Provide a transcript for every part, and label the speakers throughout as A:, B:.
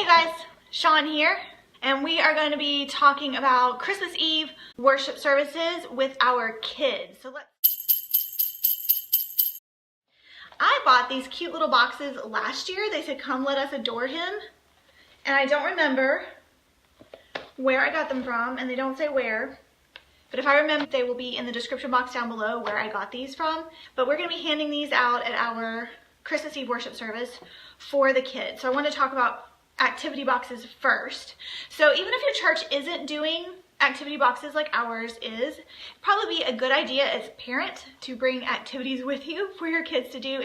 A: Hey guys, Sean here, and we are going to be talking about Christmas Eve worship services with our kids. I bought these cute little boxes last year. They said, "Come, let us adore him." And I don't remember where I got them from, and they don't say where. But if I remember, they will be in the description box down below where I got these from. But we're going to be handing these out at our Christmas Eve worship service for the kids. So I want to talk about activity boxes first. So even if your church isn't doing activity boxes like ours is, it'd probably be a good idea as a parent to bring activities with you for your kids to do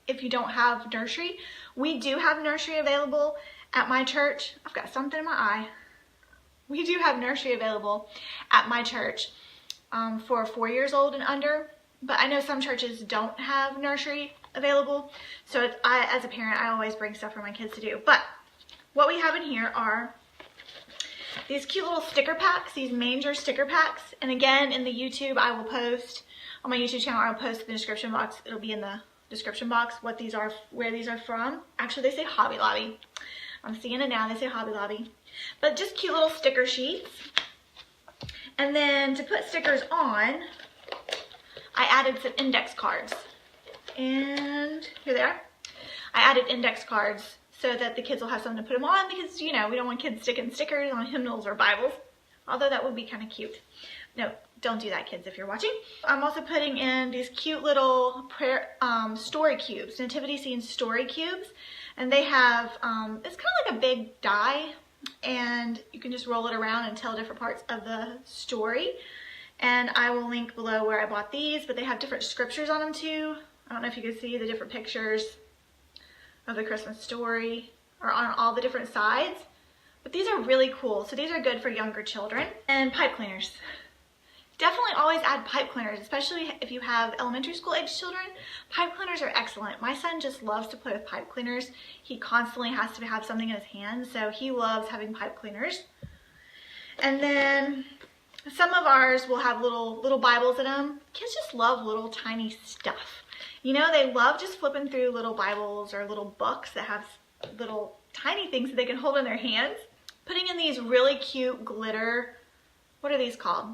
A: if you don't have nursery. We do have nursery available at my church. I've got something in my eye. We do have nursery available at my church for 4 years old and under, but I know some churches don't have nursery available. So as a parent, I always bring stuff for my kids to do. But what we have in here are these cute little sticker packs, these manger sticker packs. And again, in the YouTube, I will post, on my YouTube channel, I'll post in the description box. It'll be in the description box what these are, where these are from. Actually, they say Hobby Lobby. I'm seeing it now, they say Hobby Lobby. But just cute little sticker sheets. And then to put stickers on, I added some index cards. And here they are. I added index cards so that the kids will have something to put them on, because, you know, we don't want kids sticking stickers on hymnals or Bibles, although that would be kind of cute. No, don't do that, kids, if you're watching. I'm also putting in these cute little story cubes, nativity scene story cubes, and they have, it's kind of like a big die, and you can just roll it around and tell different parts of the story. And I will link below where I bought these, but they have different scriptures on them too. I don't know if you can see the different pictures of the Christmas story, or on all the different sides, but these are really cool. So these are good for younger children. And pipe cleaners. Definitely always add pipe cleaners, especially if you have elementary school age children. Pipe cleaners are excellent. My son just loves to play with pipe cleaners. He constantly has to have something in his hand, so he loves having pipe cleaners. And then some of ours will have little Bibles in them. Kids just love little tiny stuff. You know, they love just flipping through little Bibles or little books that have little tiny things that they can hold in their hands. Putting in these really cute glitter, what are these called?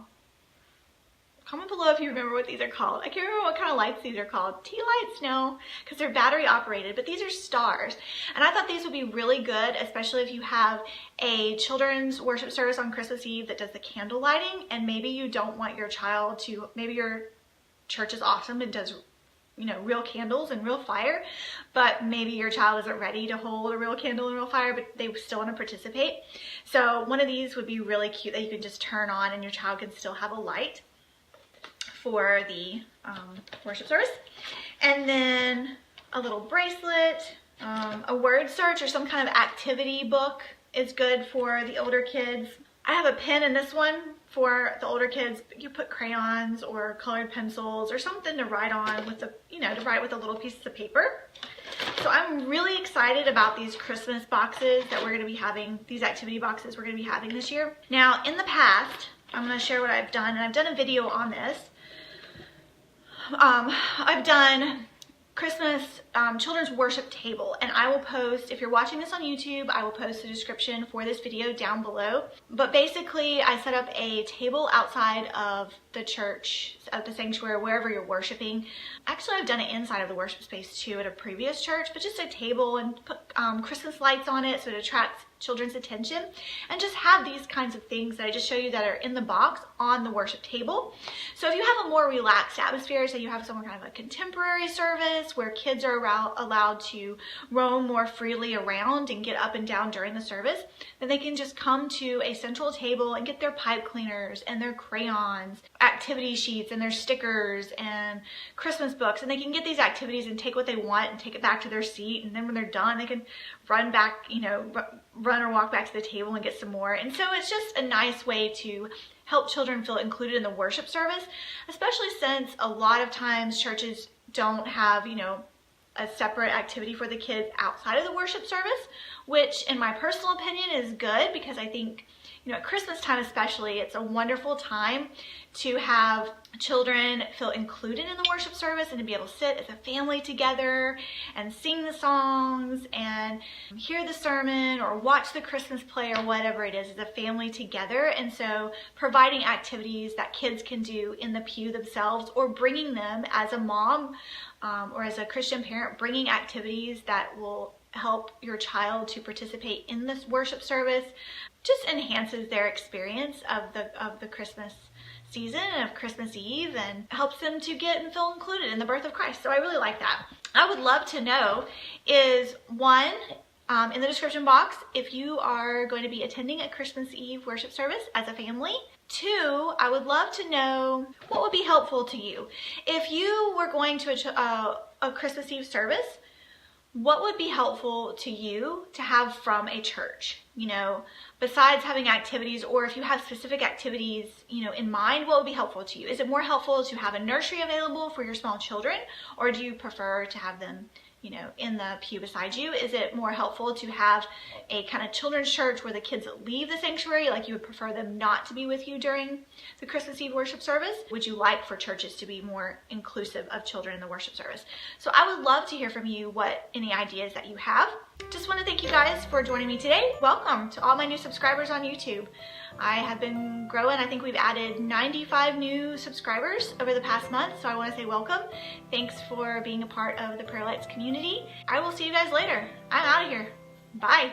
A: Comment below if you remember what these are called. I can't remember what kind of lights these are called. Tea lights? No, because they're battery operated, but these are stars. And I thought these would be really good, especially if you have a children's worship service on Christmas Eve that does the candle lighting, and maybe you don't want your child to, maybe your church is awesome and does, you know, real candles and real fire, but maybe your child isn't ready to hold a real candle and real fire, but they still want to participate. So one of these would be really cute that you can just turn on and your child can still have a light for the worship service. And then a little bracelet, a word search or some kind of activity book is good for the older kids. I have a pen in this one for the older kids. You put crayons or colored pencils or something to write on with the, you know, to write with the little pieces of paper. So I'm really excited about these Christmas boxes that we're going to be having, these activity boxes we're going to be having this year. Now, in the past, I'm going to share what I've done, and I've done a video on this. I've done Christmas children's worship table, and I will post, if you're watching this on YouTube, I will post the description for this video down below. But basically, I set up a table outside of the church, at the sanctuary, wherever you're worshiping. Actually, I've done it inside of the worship space too at a previous church, but just a table, and put Christmas lights on it so it attracts children's attention, and just have these kinds of things that I just show you that are in the box on the worship table. So if you have a more relaxed atmosphere, say you have some kind of a contemporary service where kids are allowed to roam more freely around and get up and down during the service, then they can just come to a central table and get their pipe cleaners and their crayons, activity sheets and their stickers and Christmas books, and they can get these activities and take what they want and take it back to their seat, and then when they're done they can run back, you know, run or walk back to the table and get some more. And so it's just a nice way to help children feel included in the worship service, especially since a lot of times churches don't have, you know, a separate activity for the kids outside of the worship service, which in my personal opinion is good, because I think You know, at Christmas time especially, it's a wonderful time to have children feel included in the worship service and to be able to sit as a family together and sing the songs and hear the sermon or watch the Christmas play or whatever it is as a family together. And so providing activities that kids can do in the pew themselves, or bringing them as a mom or as a Christian parent, bringing activities that will help your child to participate in this worship service, just enhances their experience of the Christmas season and of Christmas Eve, and helps them to get and feel included in the birth of Christ. So I really like that. I would love to know is, one, in the description box, if you are going to be attending a Christmas Eve worship service as a family. Two, I would love to know what would be helpful to you. If you were going to a Christmas Eve service, what would be helpful to you to have from a church? You know, besides having activities, or if you have specific activities, you know, in mind, what would be helpful to you? Is it more helpful to have a nursery available for your small children, or do you prefer to have them, you know, in the pew beside you? Is it more helpful to have a kind of children's church where the kids leave the sanctuary, like you would prefer them not to be with you during the Christmas Eve worship service? Would you like for churches to be more inclusive of children in the worship service? So I would love to hear from you any ideas that you have. Just want to thank you guys for joining me today. Welcome to all my new subscribers on YouTube. I have been growing. I think we've added 95 new subscribers over the past month, so I want to say welcome. Thanks for being a part of the Prayer Lights community. I will see you guys later. I'm out of here. Bye.